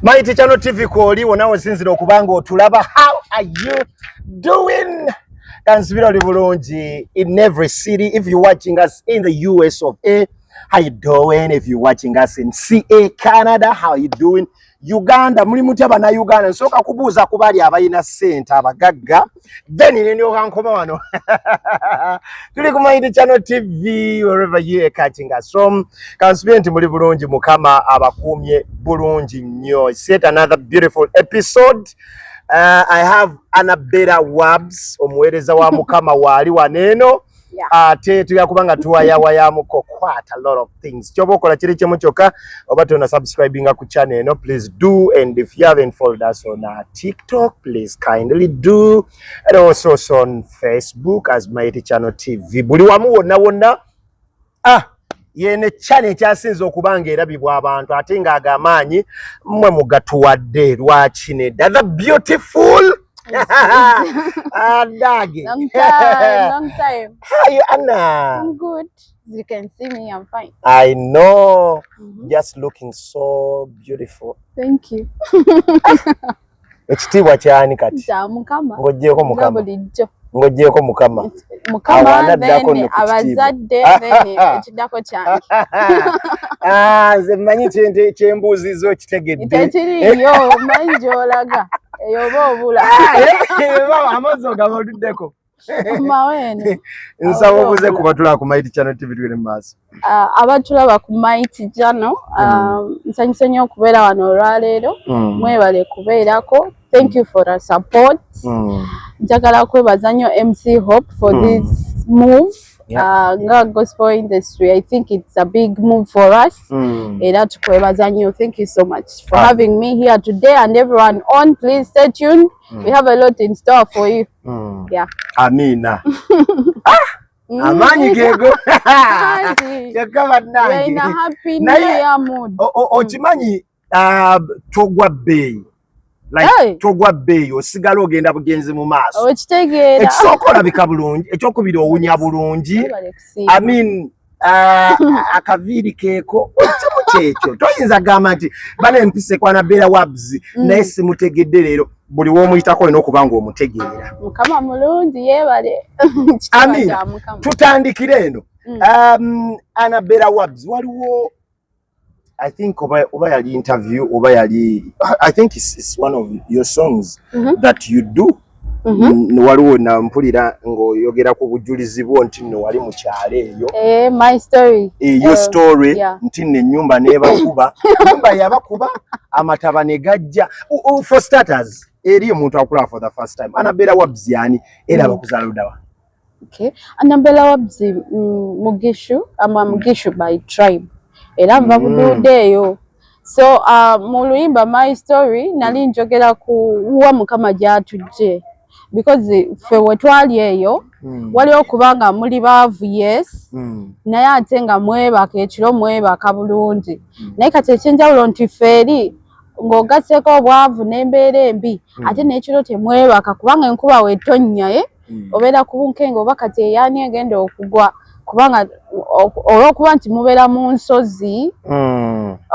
Mighty Channel TV kwoli wona osinzira okubanga otulaba. How are you doing? Kansibira oli bulungi in every city. If you're watching us in the US of A, how you doing? If you're watching us in CA, Canada, how you doing? Uganda, muli mutaba na Uganda. Nsoka kubuuza kubali abayina sente abagagga. Then nino kankoma wano. Tuli ku Mighty Channel TV wherever you are catching us from. Kansibira nti muli bulungi mukama abakumye bulungi nnyo. It's yet another beautiful episode. I have Annabella Wabs, omuweereza wa mukama wali waneno. Ate tuyakubanga tuwayawayamuko quite a lot of things. Kyoba okola kiri kimu kyokka oba tona subscribing ku channel eno, please do. And if you haven't followed us on TikTok, please kindly do. And also on Facebook as Mighty Channel TV. Buli wamu wonna yene channel kyasinze okubanga erabibwa abantu ate nga agamanyi mmwe mugatuwadde lwaki nedda. The beautiful Dagi. Long time. How are you, Anna? I'm good. You can see me, I'm fine. I know. Just looking so beautiful. Thank you. Ekitiibwa kyani kati? Ja mukama. Ng'oggyeko mukama. Bulijjo. Ng'oggyeko mukama. Mukama then abazadde then ekiddako kyange. Nze mmanyi kyembuuzizo kitegedde. Tekiriyo manyi gy'olaga. Eyoba obula. Amazzi ogaboluddeko. Mawene. Nsaba obuze kuba tulaba ku Mighty Channel TV tugende mu maaso. Abatulaba ku Mighty Channel, nsanyuse nnyo okubeera wano olwaleero. Mwebale kubeerako. Thank you for the support. Njagala kwebaza nnyo MC Hope for this move. Nga gospel industry, I think it's a big move for us. Era tukwebaza nnyo. Thank you so much for having me here today, and everyone on, please stay tuned. We have a lot in store for you. Yeah. Amina. Amanyi gego. Yakaba nange. We're in a happy new year mood. Okimanyi togwa bay. Like togwa bay osigala ogenda bugenzi mu maaso. Okitegeera. Ekisooka bika bulungi, ekyokubiri owunya bulungi. I mean akaviri keeko okimu kyekyo. Toyinza gamba nti bana empise kwa Annabella Wabs naye simutegedde leero. Buli w'omuyitako olina okuba ng'omutegeera. Mukama mulungi yeebale. Amina. Tutandikire eno. Annabella Wabs waliwo, I think oba yali interview oba yali, I think it's one of your songs that you do. Waliwo na mpulira ng'oyogera ku bujulizi bwo nti nno wali mu kyalo eyo. My story. Your story. Nti nno ennyumba n'ebakuba. Ennyumba yabakuba amataba ne gajja. For starters, eri omuntu akulaba for the first time. Annabella Wabs yani era abakuzaala luddawa? Okay. Annabella Wabs Mugishu. I'm a Mugishu by tribe. Era nva Bududa eyo. So mu luyimba My Story nali njogera ku wa mukama gy'atujje. Because ffe we twali eyo waliwo kubanga muli baavu, yes, naye ate nga mwebaka ekiro mwebaka bulungi. Naye kati ekyenjawulo nti ffe eri ng'ogasseeko obwavu n'embeera embi ate n'ekiro temwebaka kubanga enkuba weetonnya obeera ku bunkenge oba kati eyaani egenda okugwa kubanga olw'okuba nti mubeera mu nsozi.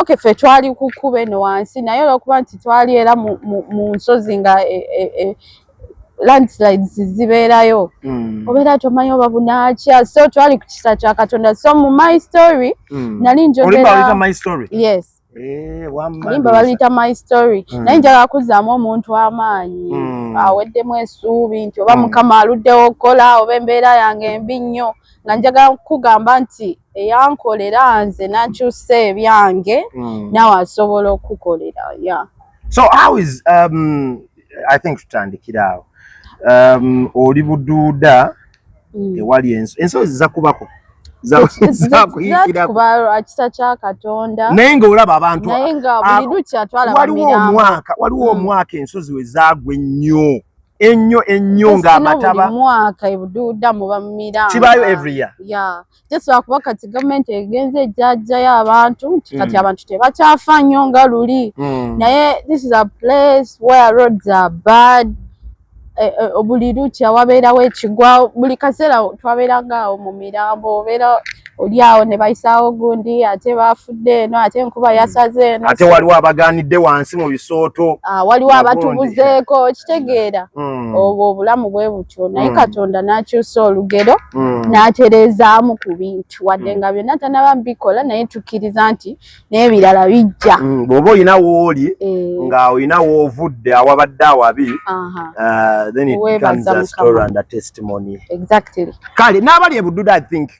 Okay, ffe twali ku kkuba eno wansi naye olw'okuba nti twali era mu nsozi nga landslides zibeerayo obeera tomanyi oba bunaakya, so twali ku kisa kya Katonda. So mu My Story nali njogera My Story. Yes. Limba baliyita My Story. Naye njagala kuzzaamu omuntu amaanyi aweddemu essuubi nti oba mukama aluddewo okukola oba embeera yange embi nnyo, nga njagala kugamba nti eyankolera nze n'akyusa ebyange naawe asobola okukolera. Yeah. So how is I think tutandikira awo. Oli Bududa ewali ensozi zakubako zakuyikirako akisa kya Katonda naye ng'olaba abantu naye nga buli lukya atwala waliwo omwaka ensozi we zaagwa ennyo ng'amataba. Buli mwaka e Bududa muba mu miramba. Kibaayo every year. Yeah. Just lwakuba kati gavumenti egenze ejjajjayo abantu nti kati abantu tebakyafa nnyo nga luli. Naye this is a place where roads are bad. Buli lukya wabeerawo ekigwa, buli kaseera twabeeranga awo mu mirambo, obeera oli awo ne bayisaawo gundi ate bafudde eno ate enkuba yasaze eno ate waliwo abaganidde wansi mu bisooto waliwo abatubuzeeko kitegeera obwo obulamu bwe butyo naye Katonda n'akyusa olugero n'atereezaamu ku bintu wadde nga byonna tanaba mbikola naye tukkiriza nti n'ebirala bijja bw'oba olina wooli nga olina woovudde awabadde awabi then it becomes a story and a testimony. Exactly. Kale n'abali e Bududa, I think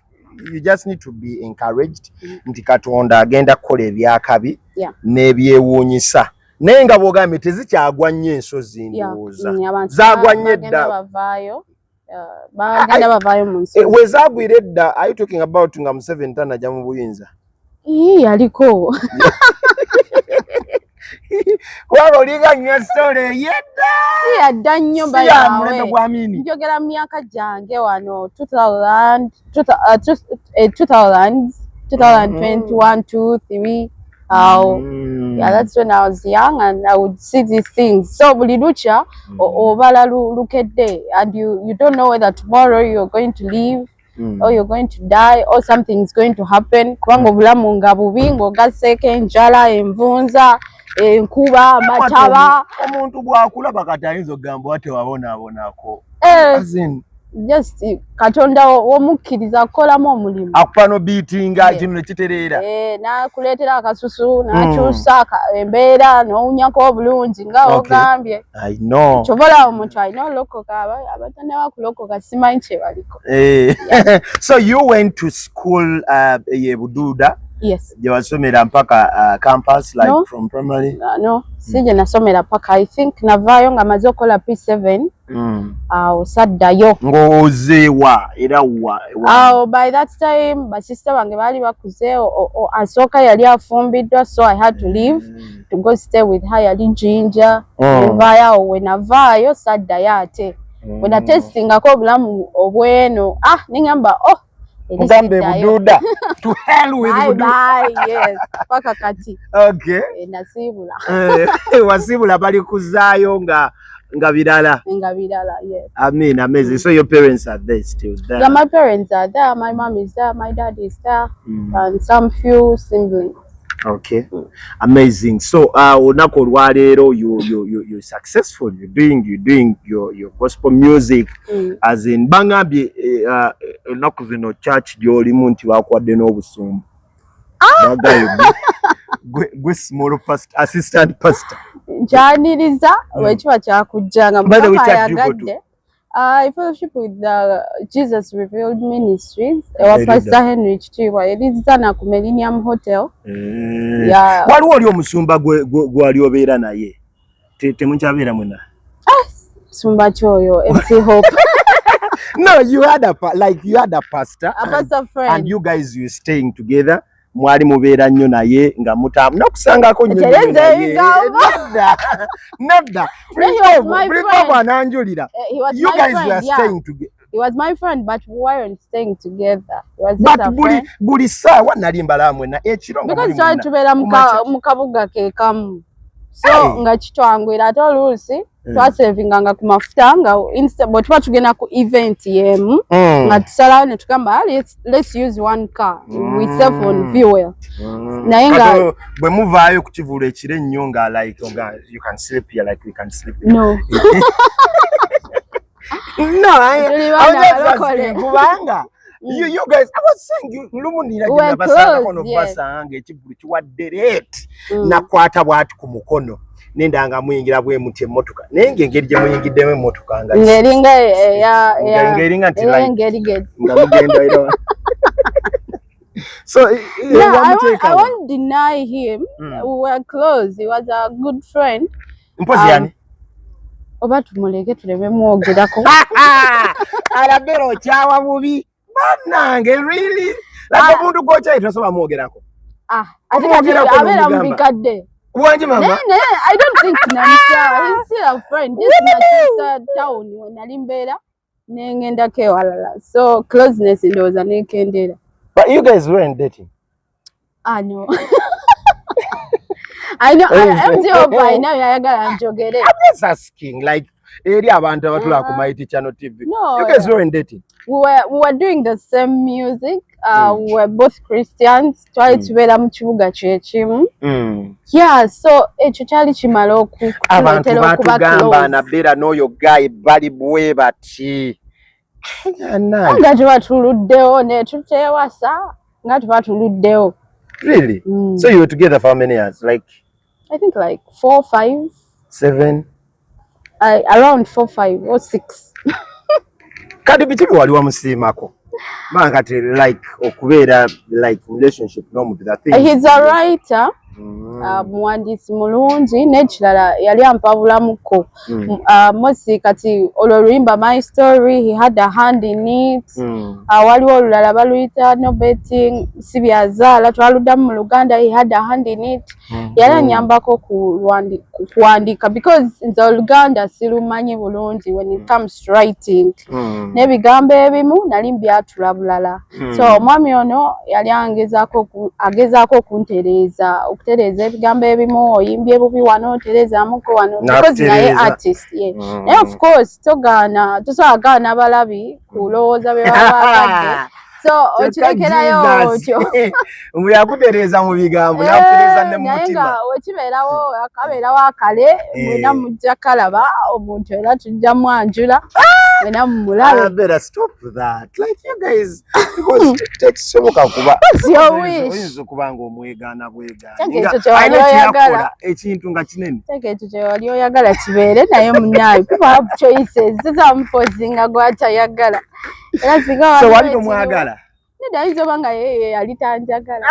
you just need to be encouraged nti Katonda agenda kukola ebyakabi n'ebyewuunyisa naye nga bw'ogambye tezikyagwa nnyo ensozi ndowooza zaagwa nnyo edda bagenda bavaayo mu nsi we zaagwira edda. Are you talking about nga Museveni tanajja mu buyinza? Yaliko kubanga olinga nnyo story yedda si yadda nnyo bayawe njogera mu myaka gyange wano 2000 2021 2 3 yeah, that's when I was young and I would see these things. So buli lucha obala lukedde and you don't know whether tomorrow you're going to live or you're going to die or something's going to happen. Kubanga obulamu nga bubi ng'ogasseeko enjala, envunza, enkuba, amataba. Omuntu bw'akulaba kati ayinza okugamba ate wabonaabonako. Just Katonda omukkiriza akolamu omulimu. Akupa no beatinga ekinu ne kitereera. N'akuleetera akasusu, n'akyusa embeera, n'owunyako obulungi nga ogambye. I know. Kyobola omuntu alina olokoka abatannaba kulokoka simanyi kye baliko. So you went to school ye Bududa? Yes. Gye wasomera mpaka campus like from primary? No. Sije nasomera paka I think navaayo nga maze okola P7 saddayo ng'ozeewa era wa by that time basista bange baali bakuze asooka yali afumbiddwa so I had to leave to go stay with her yali Jinja nevaayo we navaayo saddayo ate we natestingako obulamu obweno nengamba Mugambe Bududa to hell with Bududa. Bye, yes. Paka kati. Okay. Nasibula. Wasibula bali kuzaayo nga birala. Nga birala, yes. I mean, amazing. So your parents are there still there? Yeah, my parents are there. My mom is there. My dad is there. And some few siblings. Okay. Amazing. So olunaku olwaleero you're successful. You're doing your gospel music as in bangambye olunaku zino church gy'olimu nti bakuwadde n'obusumba. Bagayo gwe small pastor, assistant pastor. Njaniriza wekiba kyakujjanga mukama yagadde. I fellowship with the Jesus Revealed Ministries. Pastor Henry Chitiwa. Eliza na ku Millennium Hotel. Yeah. Waliwo oli omusumba gwali obeera naye. Temunchabeera mwena. Sumba choyo, MC Hope. No, you had a pastor. A pastor friend. And you guys were staying together. Mwali mubeera nnyo naye nga mutamu nakusangako nnyo naye. Nedda. Ananjulira. You guys were staying together. He was my friend, but we weren't staying together. He was just a friend. Buli saawa nali mbala mwena ekiro nga because twali tubeera mu kabuga ke kamu. So nga kitwangwira ate oluusi twasavinganga ku mafuta nga bwe tuba tugenda ku event yemu nga tusalawo ne tugamba let's use one car we save on fuel naye nga bwe muvaayo ku kivuulo ekiro ennyo nga like you can sleep here like we can sleep here. No. No, kubanga you guys, I was saying lumunira gye basanga kono basanga ekivulu kiwadde late nakwata bwati ku mukono nendanga muyingira bwe muti emmotoka naye ngengeri gye muyingiddemu emmotoka nga ngeringa ngeringa nti like nga mugenda era so I won't deny him. We were close. He was a good friend. Mpozi yani oba tumuleke tuleme mwogerako alabero okyawa bubi bannange really like omuntu gwokyayita osobola mwogerako abeera mu bikadde wangi mama I don't think namukyawa. He's still a friend. Just Manchester town when nali mbeera nengendako ewalala so closeness ndowooza nekendera. But you guys weren't dating? No. I know. I'm still by now. I'm just asking, like eri abantu abatula ku Mighty Channel TV. No, You guys were dating. We were doing the same music. We were both Christians. Twali tubera mu kibuga kyekimu. Yeah, so ekyo kyali kimala abantu batugamba Annabella n'oyo guy bali bwe bati. Nga tubatuluddewo ne tutewasa nga tubatuluddewo. Really? So you were together for how many years? Like I think like 4, 5, 7. Around 4, 5 or 6. Kati bikibi wali wamusiimako. Mangati like okubeera like relationship n'omuntu that thing. He's a writer. Muwandiisi mulungi n'ekirala yali ampabulamuko. Mosi kati olwo My Story, he had a hand in it. Waliwo olulala baluyita No Betting, Sibyazaala twaluddamu mu Luganda, he had a hand in it. Yali anyambako kuwandiika because nze Oluganda sirumanyi bulungi when it comes to writing. N'ebigambo ebimu nali mbyatula bulala. So omwami ono yali agezaako okuntereeza ebigambo ebimu oyimbye bubi wano otereezaamuko wano because naye artist. Naye of course tosobola abalabi kulowooza bye baba bagadde. So okirekerayo otyo. Mwe yakutereeza mu bigambo n'akutereeza ne mu mutima. Naye nga akabeerawo akale mwena mujja kalaba omuntu era tujja mwanjula mwena mumulabe. Annabella, stop that. Like you guys, because tekisoboka kuba oyinza okuba ng'omwegaana bwegaana. Ekintu nga kinene. Ekyo kye wali oyagala kibeere naye munyaayo. People have choices. Zizampozinga gw'atayagala. So wali nomwagala? Ayinza oba nga yeye yali tanjagala.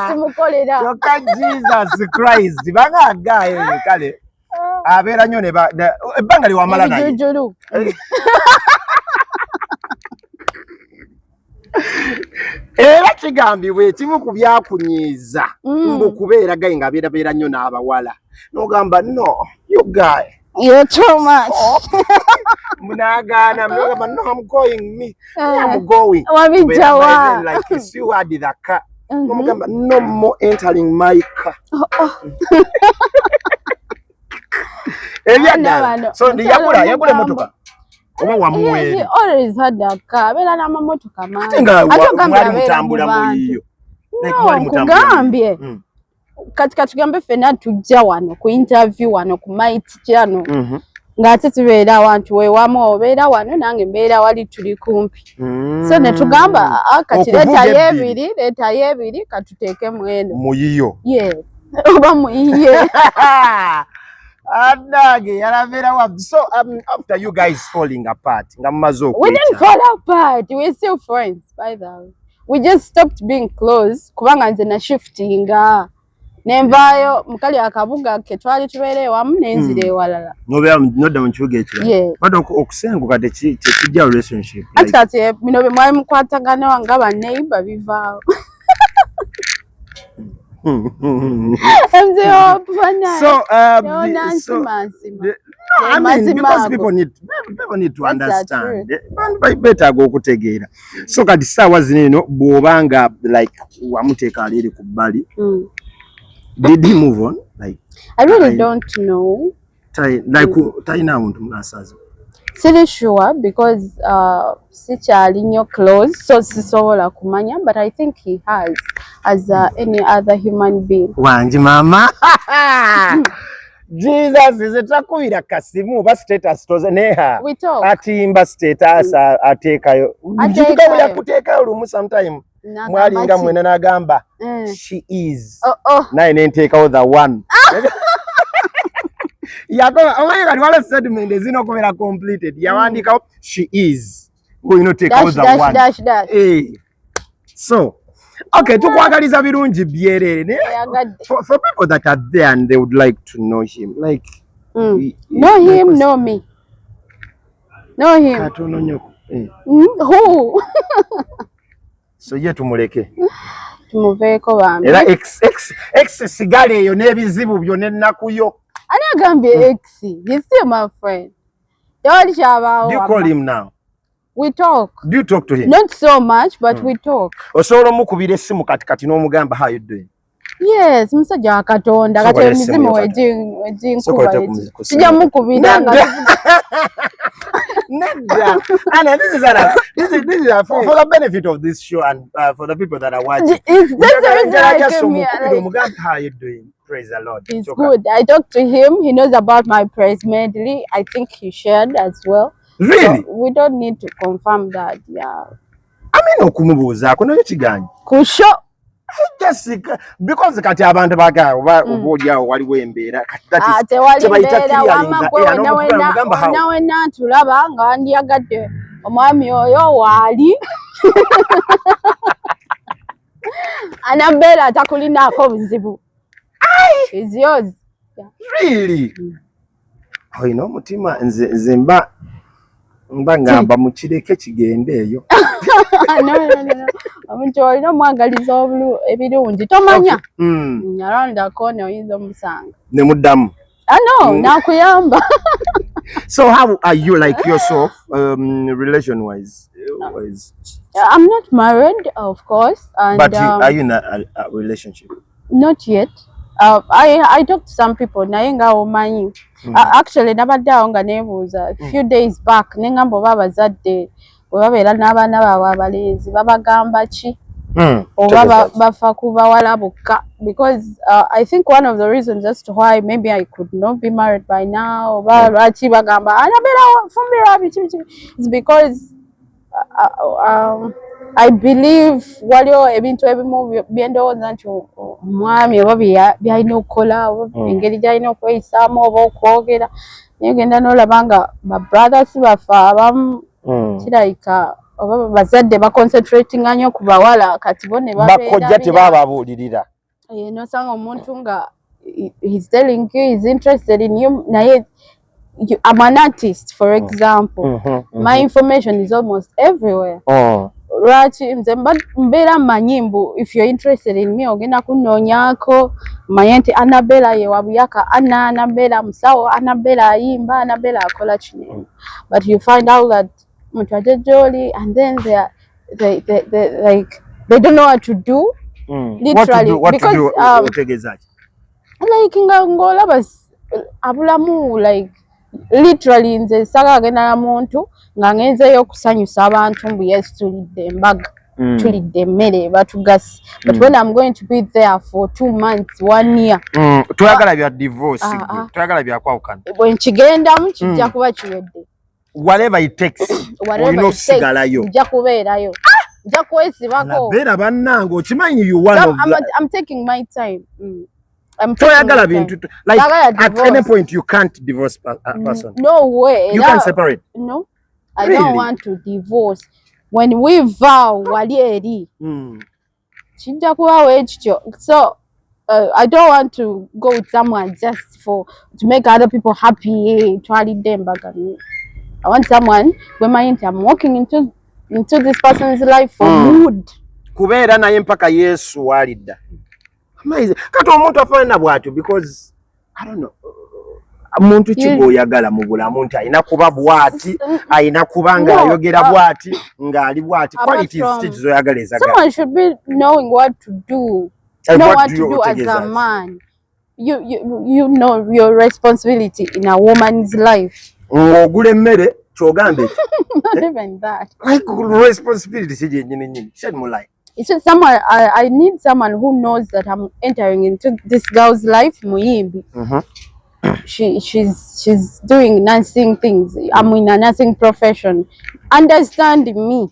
Simukolera. Kyokka Jesus Christ banga agaayo kale abeera nnyo ebbanga liwamala naye. Ebijujulu. Era kigambibwa ekimu ku byakunyiiza ng'okubeera gayi ng'abeerabeera nnyo n'abawala n'ogamba no you guy. You're too much. Munagana, no, I'm going. I'm going. Like it's you had the car. No more entering my car. So the Yagula motoka. He always had a car. Bela na mamotoka man. Mwali mutambula muyiyo. No, kugambye. Katika tugambe fena tujja wano ku interview wano ku Mighty Channel. Ngate tubeera abantu wewamu obeera wano nange mbeera wali tuli kumpi. So ne tugamba kati leta yebiri katuteeke mweno. Muyiyo. Yes. Oba muyiye. Adage Annabella Wabs. So after you guys falling apart, we didn't fall apart. We're still friends by the way. We just stopped being close kubanga nze na shiftinga. Nemvayo mukali akabuga ke twali tubeere wamu nenzire walala. Nodda mu kibuga ekirala. But okusenguka tekijja relationship. Kati bino bye mwali mukwatagana nga ba neighbor bivaawo. So I mean, because people need to understand. Better go kutegeera. So kati saawa zino bw'obanga like wamuteeka ali ku bbali. Did he move on? Like I really don't know. Taina muntu munasazo. Still sure because sikyali nnyo close so sisobola kumanya, but I think he has as any other human being. Wanji mama. Jesus is etakubira kasimu ba status toze neha. We talk. Atimba status atekayo. Njuka ya kutekayo lumu sometime. Mwalinga mwena nagamba. She is. Na nenteka the one. Yakoba omanyika wala statement ezino kubera completed. Yawandika she is. Go you know take out the one. Dash. So okay, tukwagaliza birungi byerere. For people that are there and they would like to know him, like know him, know me. Know him. Katono nyoko. Who? So ye tumuleke. Tumuveeko bambi. Era ex sigale eyo n'ebizibu byo n'ennakuyo. Ani agambye ex? He's still my friend. Yoli chabaawo. Do you call him now? We talk. Do you talk to him? Not so much, but we talk. Osobola mukubira essimu kati n'omugamba how you doing? Yes, musajja wa Katonda kati emizimu wejinkuba sijja mukubira nga Nedda. Anna, this is for the benefit of this show and for the people that are watching. How are you doing? Praise the Lord. He's good. I talked to him. He knows about my praise medley. I think he shared as well. Really? So we don't need to confirm that. Yeah. I mean, okumubuuza kuno ekiganyi. Kusho. Jessica, because kati abantu baga oboolyawo waliwo embeera nawe natulaba nga wandyagadde omwami oyo waali Annabella takulinaako buzibu. Is yours. Really? Oyina omutima nze mba ngamba mukireke kigende eyo. No. Omuntu olina omwagaliza ebirungi tomanya. Around the corner oyinza omusanga. Ne muddamu. No, nakuyamba. So how are you like yourself relation-wise? I'm not married, of course. And, but are you in a relationship? Not yet. I talked to some people. Nayenga omanyi. Actually, nabaddawo nga nebuuza a few days back. Nengamba oba abazadde webabeera n'abaana baabwe abalenzi babagamba ki? Oba bafa ku bawala bokka? Because I think one of the reasons as to why maybe I could not be married by now oba lwaki bagamba Annabella fumbira is because I believe waliwo ebintu ebimu byendowooza nti omwami oba byalina okukola engeri gyalina okweyisaamu oba okwogera naye genda n'olaba nga babrothers bafa abamu kirayika oba bazadde baconcentratinga nnyo ku bawala kati bo ne bakojja tebababuulirira nosanga omuntu nga he's telling you he's interested in you naye I'm an artist, for example. My information is almost everywhere. Lwaki nze mbeera manyimbu if you're interested in me ogenda kunoonyako manye nti Annabella ye wabuyaka Annabella musawo Annabella ayimba Annabella akola kino. But you find out that muntu ajejjoli and then they don't know what to do. Literally what because to do, like ngolaba abulamu like literally nze saga agenda na muntu nga ngenzeyo okusanyusa abantu mbu yes tulidde embaga tulidde emmere batugasi but when I'm going to be there for 2 months 1 year tuyagala bya divorce tuyagala bya kwawukana bwe nkigendamu kijja kuba kiwedde whatever it takes olina osigalayo nja kubeerayo nja kwesibako beera bannange okimanyi you one of I'm taking my time. Toyagala bintu like at any point you can't divorce a person. No way. You can separate. No, I don't want to divorce. When we vow wali eri kijja kubawo ekityo. So I don't want to go with someone just to make other people happy. Twalidde embaga. I want someone when I'm walking into this person's life for good. Kubeera naye mpaka Yesu walidda. Amazing. Kati omuntu afaanana bw'atyo because I don't know. Omuntu kiboyagala mu bulamu nti ayina kuba bw'ati, ayina kuba ng'ayogera bw'ati, ng'ali bw'ati. Qualities zoyagala ezagala. Someone should be knowing what to do. Know what to do as a man. You know your responsibility in a woman's life. Ng'ogula emmere kyogambe. Not even that. Like responsibility si gyennyini. Shed more light. It's just someone I need someone who knows that I'm entering into this girl's life, Muyimbi. She's doing nursing things. I'm in a nursing profession. Understanding me.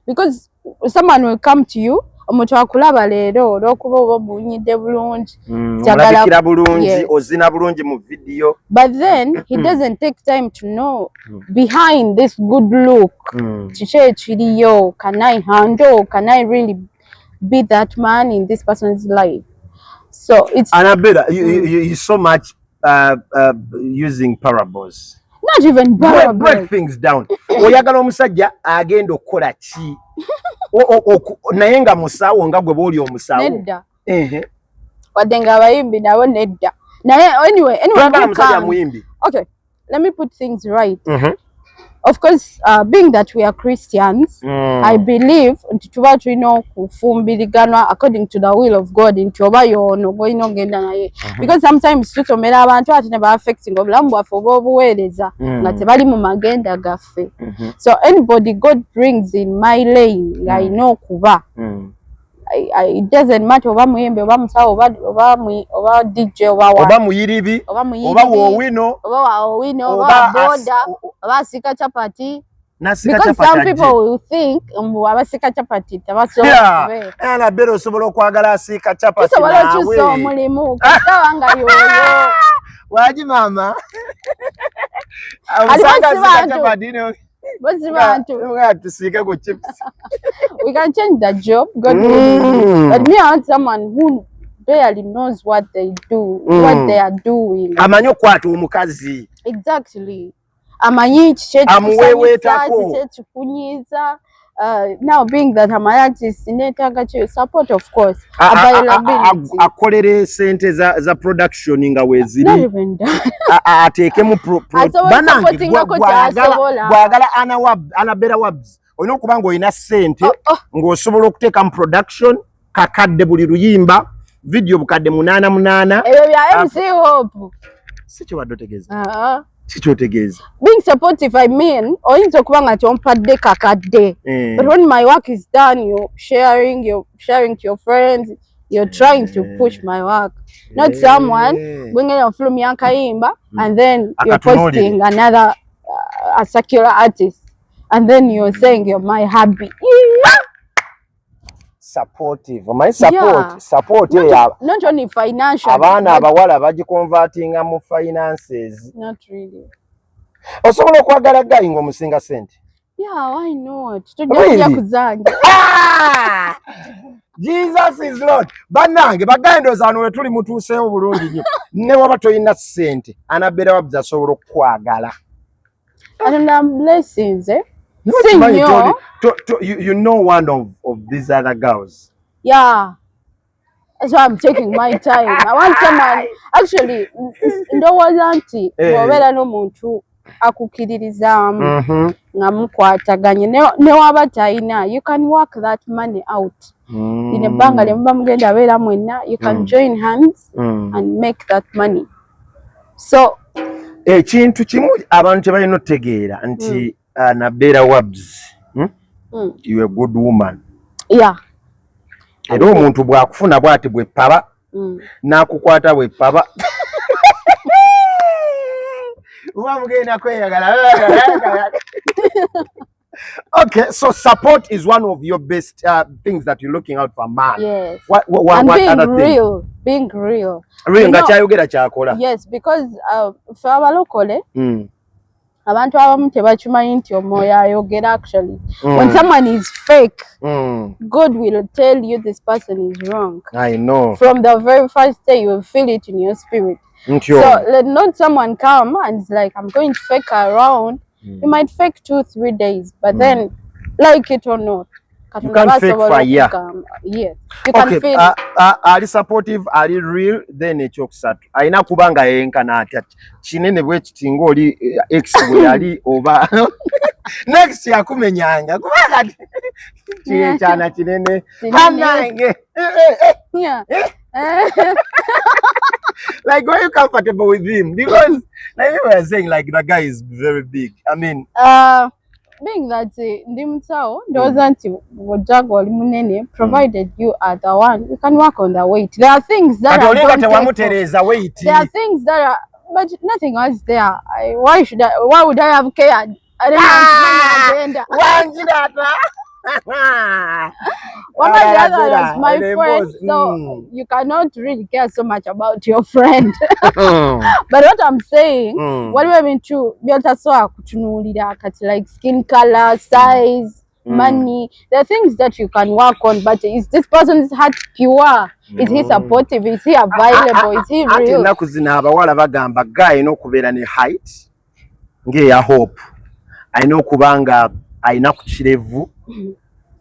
Because someone will come to you, omuntu akulaba leero olw'okuba oba bunyidde bulungi. Mulabikira bulungi, ozina bulungi mu video. But then he doesn't take time to know behind this good look. Kiki ekiriyo? Can I handle? Can I really be that man in this person's life? So it's Annabella, you so much using parables. Not even parables. Break things down. Oyagala omusajja agenda okukola ki? Naye nga musawo nga gwe bw'oli omusawo. Nedda. Wadde nga abayimbi nabo nedda. Naye anyway Muyimbi. okay, let me put things right. of course, being that we are Christians, I believe nti tuba tulina okufumbiriganwa according to the will of God nti oba yono golina ogenda naye, because sometimes tusomera abantu ate ne ba affecting obulamu bwaffe oba obuweereza nga tebali mu magenda gaffe. So anybody God brings in my lane ng'alina okuba, it doesn't matter oba muyimbi oba musawo oba DJ oba muyiribi oba woowino oba boda oba sika chapati. Because some people will think abasika chapati tebasobola kubeera. Annabella osobola okwagala asika chapati nawe. Tusobola okukyusa omulimu kasawa nga yoyo. Waji mama. Abasika chapati no. We can change the job. God will. But me, I want someone who barely knows what they do, what they are doing. Amanyo kwatu omukazi. Exactly. Amanyi chikunyiza. Now being that I'm an artist, support of course. Availability. Akolere sente za production nga weziri. Not even that. Ateke mu banange gwagala Annabella Wabs. Olina okuba ng'olina sente ng'osobola okuteeka mu production kakadde buli luyimba video bukadde 8 ebyo bya MC Hope. Si kibadde otegeeza. Chichotegeza. Being supportive, I mean, oyinza okuba nga kyompadde kakadde. But when my work is done, you're sharing to your friends, you're trying to push my work. Not someone bringing a film yankayimba and then you're posting another a secular artist and then you're saying you're my hubby. Supportive. My support. Not only financial. Abana abawala bagikonvertinga mu finances. Not really. Osobola okwagala gayi ng'omusinga sente. Yeah, why not? Tujja kuzanja. Jesus is Lord. Banange bagendo zano we tuli mutuuseewo bulungi nnyo. Ne waba toyina sente, Annabella Wabs asobola okwagala. And blessings, eh? You know one of these other girls. Yeah. That's why I'm taking my time. I want someone actually ndowooza wabera n'omuntu akukiririzamu nga mukwataganye ne waba talina, you can work that money out. In ebbanga lye muba mugenda abeera mwenna, you can join hands and make that money. So ekintu kimu abantu tebalina otegeera nti Annabella Wabs, you're a good woman. Yeah. Era omuntu bwakufuna bwati bwe paba n'akukwata bwe paba. Okay, so support is one of your best things that you're looking out for, man. Yes. What and being other real, thing? Being real. Real, ngachayogera chakola. Yes, because for our local, abantu abamu tebakimanyi nti omwoyo ayogera actually. When someone is fake, God will tell you this person is wrong. I know. From the very first day, you will feel it in your spirit. So let not someone come and it's like, I'm going to fake around. You might fake 2-3 days, but then, like it or not, you can fake for a year. Yes, you can feel it. Are supportive, are real, then echokusatu. Aina kubanga yenka na ati chinene bwe chitingo oli ex bwe ali oba next ya kumenyanga kubanga chana chinene hanange. Yeah. Like, were you comfortable with him? Because like you were saying, like the guy is very big. I mean, being that ndimutao ndoza nti wojago oli munene, provided you are the one, you can work on the weight. There are things that are weight. There are things that are, but nothing else there. Why would I have cared? I don't know. One of the others is my friend, so you cannot really care so much about your friend. But what I'm saying, what do I mean to like skin color, size, money, there are things that you can work on, but is this person's heart pure? Is he supportive? Is he available? Is he real? Guy no kubeera ne height ngeya Hope ayina okubanga ayina ku kirevu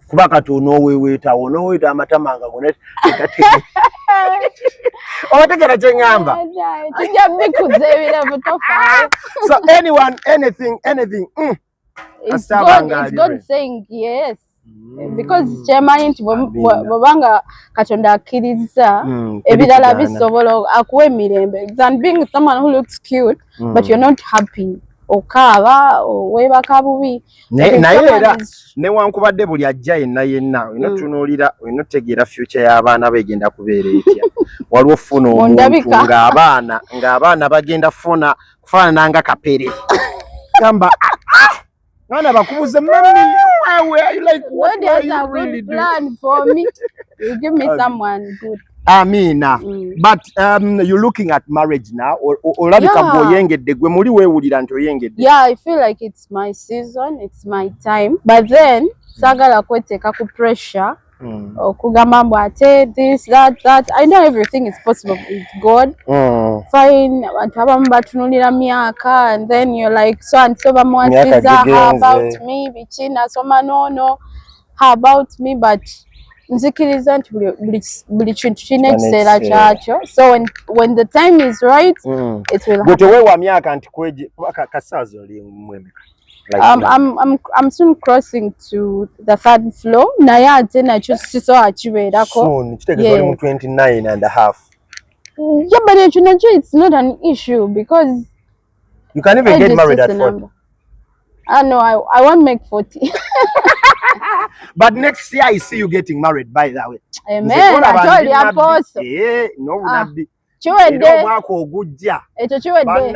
kuba katono weweeta amatama nga gone otegera kye ngamba. So anyone, anything It's God saying yes. Because chairman bobanga katonda akkiriza ebirala bisobola akuwa emirembe than being someone who looks cute but you're not happy okaaba weebaka bubi naye era newankubadde buli ajja yenna olina tunuulira olina otegeera future y'abaana begenda kubeera etya waliwo funa omuntu ng'abaana bagenda kufaanana nga kapere gamba Nana bakubuze mami where are you like what are you really doing? Plan for me. You give me someone good. Amina. But you're looking at marriage now or oyengedde gwe muli weewulira nti oyengedde. Yeah, I feel like it's my season, it's my time. But then sagala kweteka ku pressure. Okugamba mbu ate this that I know everything is possible with God. Fine, abantu abamu batunulira myaka and then you're like so and so bamwasiza how about me bichina soma no how about me but nzikiriza nti buli kintu kine ekiseera kyakyo so when the time is right it will happen. Teweewa myaka nti kweje kasazo oli mwemeka. I'm soon crossing to the 3rd floor. Naye ate nakyo siso akibeerako. Soon, kitegeza oli mu 29 and a half. Yeah, but it's not an issue because you can even get married at 40. No, I won't make 40. But next year I see you getting married by that way. Amen. I told you apostle. No, nabbi. Chiwedde. Mwaka ogujja. Ekyo chiwedde.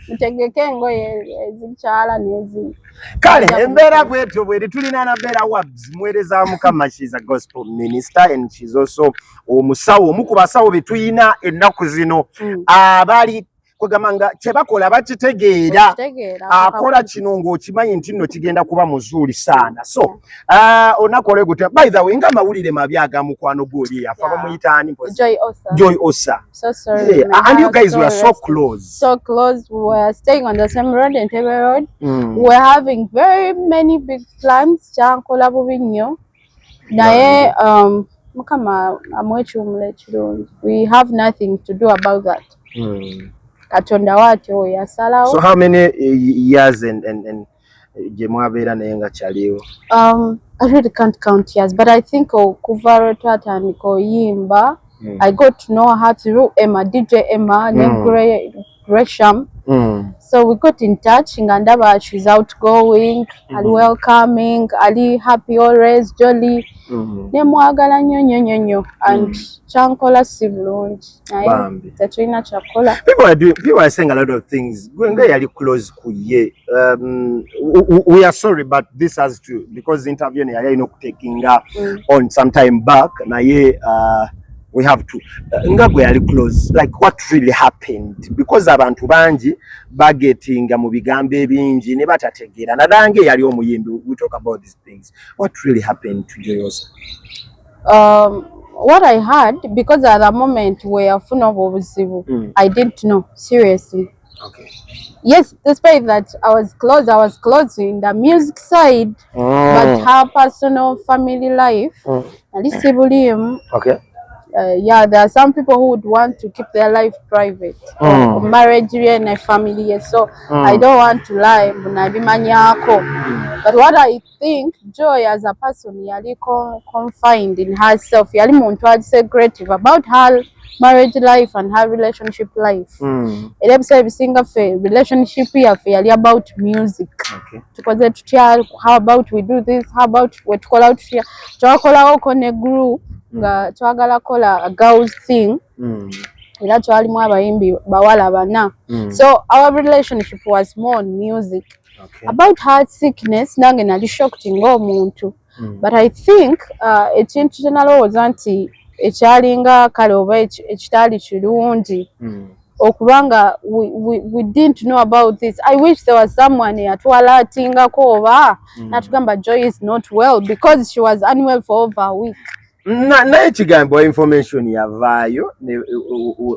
Mutegeke engoye ezikyala nezi. Kale embeera bwetyo bweri tulina Annabella Wabs muweereza Mukama, she's a gospel minister and she's also omusawo omu ku basawo be tuyina ennaku zino abali kwegamanga kyebakola bakitegeera akola kino ng'okimanyi nti nno kigenda kuba muzuuli sana so onakole gute by the way nga mawulire mabi agamukwano gwoli afa bamuyitaani Joy Osa. So sorry. Yeah. And you guys were so close. We were staying on the same road in Tebe Road. We were having very many big plans. Chankola bubinyo. Naye Mukama amwechumule chirungi. We have nothing to do about that. Katonda watyo yasalawo. So how many years and je mwabeera naye nga kyaliwo? I really can't count years, but I think kuva twatandika oyimba I got to know her through Emma, DJ Emma, Gresham. So we got in touch, Ngandaba, she's outgoing, and welcoming, Ali happy always, jolly. Nemwagala nyo and chankola sibulungi. Tetulina chakola. People are saying a lot of things. Going very close kuye. We are sorry, but this has to because the interview na taking on some time back. Na ye we have to ngagwe yali close like what really happened because abantu banji bagetinga mu bigambo ebingi ne batategeera nadange yali omuyimbi. We talk about these things. What really happened to Joyos? What I heard, because at the moment where I didn't know seriously. Okay. Yes, despite that I was close in the music side, but her personal family life, okay. Yeah, there are some people who would want to keep their life private, marriage and family. So I don't want to lie, but what I think, Joy as a person, yali confined in herself, yali muntu secretive about her marriage life and her relationship life. Relationship yali about music. Okay. How about we do this? How about we call out here? Group. Twagala kola a girls thing era twalimu abayimbi bawala bana so our relationship was more on music. Okay. About her sickness nange nali shocked ng'omuntu but I think ekintu kyenalowooza nti ekyalinga kale oba ekitali kirungi okubanga we didn't know about this. I wish there was someone yatwala atingako oba natugamba Joy is not well because she was unwell for over a week. naye ekigambo information yavaayo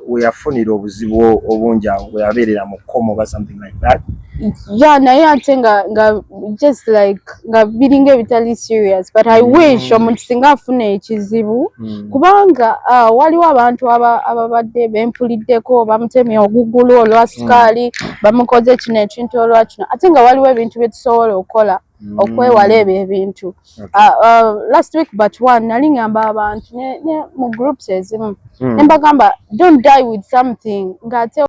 weyafunira obuzibu obungi awo weyabeerera mu kkomo oba something like that. Yeah, naye ate nga just like nga biringa ebitali serious, but I wish omuntu singa afuna ekizibu kubanga waliwo abantu ababadde bempuliddeko bamutemye ogugulu olwa sukaali bamukoze kino ekintu olwa kino ate nga waliwo ebintu bye tusobola okukola okwewala ebyo ebintu. Last week but one nali ngamba abantu ne mu groups ezimu ne mbagamba don't die with something ng'ate